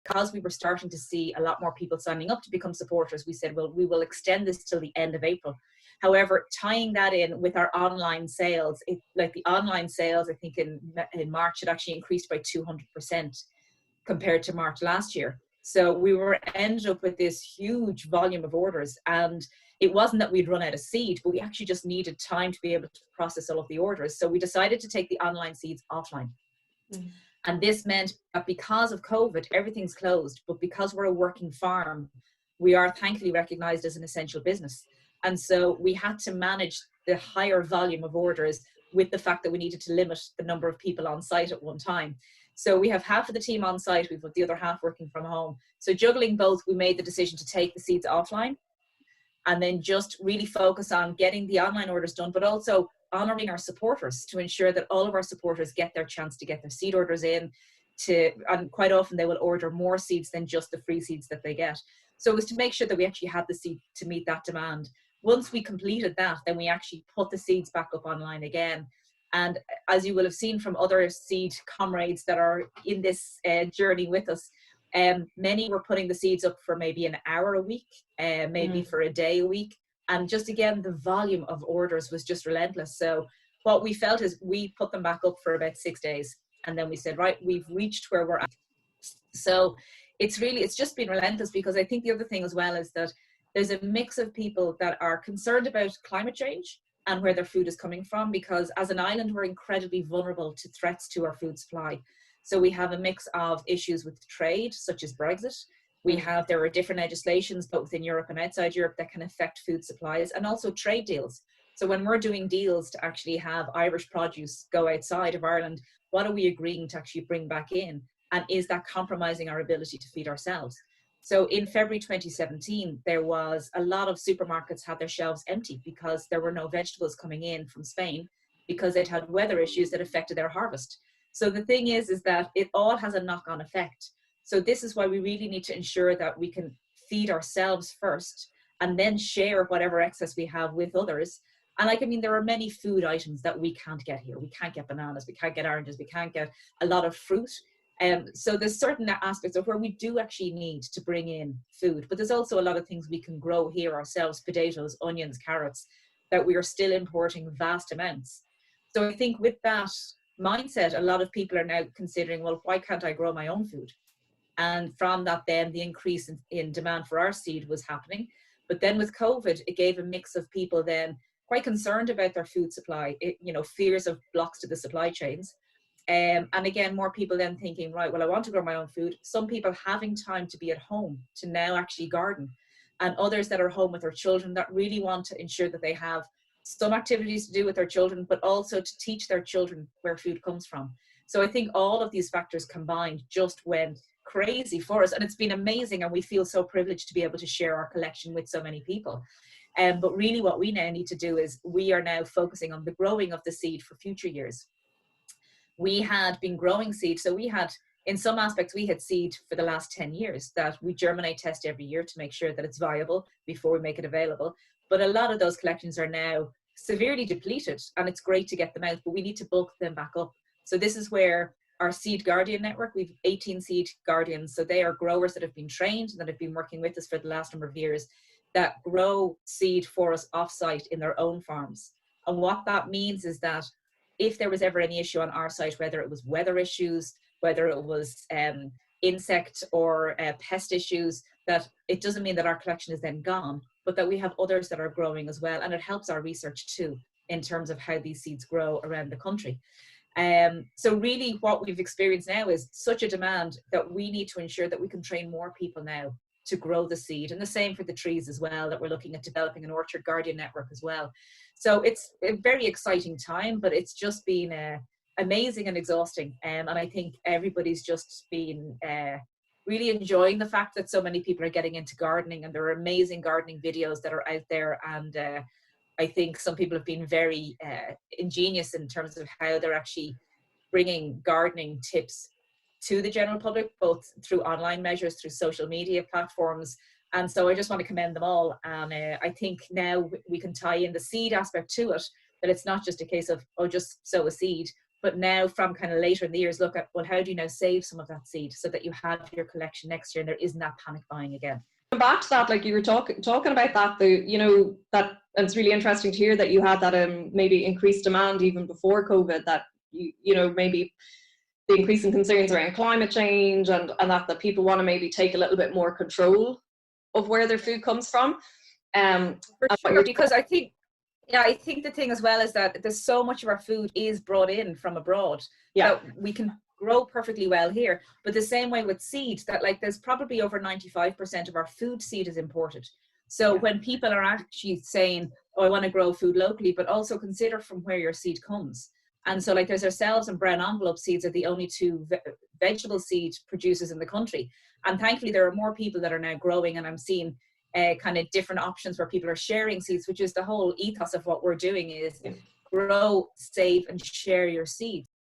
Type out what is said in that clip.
because we were starting to see a lot more people signing up to become supporters, we said, well, we will extend this till the end of April. However, tying that in with our online sales, like the online sales, I think in March, it actually increased by 200% compared to March last year. So we ended up with this huge volume of orders, and it wasn't that we'd run out of seed, but we actually just needed time to be able to process all of the orders. So we decided to take the online seeds offline. Mm. And this meant that because of COVID, everything's closed, but because we're a working farm, we are thankfully recognized as an essential business. And so we had to manage the higher volume of orders with the fact that we needed to limit the number of people on site at one time. So we have half of the team on site, we've got the other half working from home. So juggling both, we made the decision to take the seeds offline and then just really focus on getting the online orders done, but also honoring our supporters to ensure that all of our supporters get their chance to get their seed orders in, and quite often they will order more seeds than just the free seeds that they get. So it was to make sure that we actually had the seed to meet that demand. Once we completed that, then we actually put the seeds back up online again. And as you will have seen from other seed comrades that are in this journey with us, many were putting the seeds up for maybe an hour a week, maybe for a day a week. And just again, the volume of orders was just relentless. So what we felt is we put them back up for about 6 days. And then we said, right, we've reached where we're at. So it's just been relentless, because I think the other thing as well is that there's a mix of people that are concerned about climate change and where their food is coming from, because as an island, we're incredibly vulnerable to threats to our food supply. So we have a mix of issues with trade, such as Brexit. There are different legislations, both within Europe and outside Europe, that can affect food supplies, and also trade deals. So when we're doing deals to actually have Irish produce go outside of Ireland, what are we agreeing to actually bring back in? And is that compromising our ability to feed ourselves? So in February 2017, there was a lot of supermarkets had their shelves empty because there were no vegetables coming in from Spain, because they'd had weather issues that affected their harvest. So the thing is that it all has a knock-on effect. So this is why we really need to ensure that we can feed ourselves first and then share whatever excess we have with others. And there are many food items that we can't get here. We can't get bananas, we can't get oranges, we can't get a lot of fruit. So there's certain aspects of where we do actually need to bring in food, but there's also a lot of things we can grow here ourselves, potatoes, onions, carrots, that we are still importing vast amounts. So I think with that mindset, a lot of people are now considering, well, why can't I grow my own food? And from that, then the increase in demand for our seed was happening. But then with COVID, it gave a mix of people then quite concerned about their food supply, fears of blocks to the supply chains. And again, more people then thinking, right, well, I want to grow my own food. Some people having time to be at home to now actually garden, and others that are home with their children that really want to ensure that they have some activities to do with their children, but also to teach their children where food comes from. So I think all of these factors combined just went crazy for us, and it's been amazing, and we feel so privileged to be able to share our collection with so many people. But really what we now need to do is we are now focusing on the growing of the seed for future years. We had been growing seed, so in some aspects we had seed for the last 10 years that we germinate test every year to make sure that it's viable before we make it available. But a lot of those collections are now severely depleted, and it's great to get them out, but we need to bulk them back up. So this is where our Seed Guardian network, we've 18 Seed Guardians. So they are growers that have been trained and that have been working with us for the last number of years that grow seed for us offsite in their own farms. And what that means is that if there was ever any issue on our site, whether it was weather issues, whether it was insect or pest issues, that it doesn't mean that our collection is then gone, but that we have others that are growing as well. And it helps our research too, in terms of how these seeds grow around the country. So really what we've experienced now is such a demand that we need to ensure that we can train more people now to grow the seed, and the same for the trees as well, that we're looking at developing an Orchard Guardian network as well. So it's a very exciting time, but it's just been amazing and exhausting. And I think everybody's just been really enjoying the fact that so many people are getting into gardening, and there are amazing gardening videos that are out there. And I think some people have been very ingenious in terms of how they're actually bringing gardening tips to the general public, both through online measures, through social media platforms. And so I just want to commend them all. And I think now we can tie in the seed aspect to it, that it's not just a case of, oh, just sow a seed, But now from kind of later in the years, look at, well, how do you now save some of that seed so that you have your collection next year and there isn't that panic buying again? Back to that, like you were talking about that, that, and it's really interesting to hear that you had that maybe increased demand even before COVID, that maybe the increasing concerns around climate change and that people want to maybe take a little bit more control of where their food comes from. For sure, because I think the thing as well is that there's so much of our food is brought in from abroad that we can grow perfectly well here. But the same way with seed, that like there's probably over 95% of our food seed is imported. So when people are actually saying, oh, I want to grow food locally, but also consider from where your seed comes. And so like there's ourselves and Brown Envelope Seeds are the only two vegetable seed producers in the country. And thankfully there are more people that are now growing, and I'm seeing kind of different options where people are sharing seeds, which is the whole ethos of what we're doing is grow, save and share your seeds.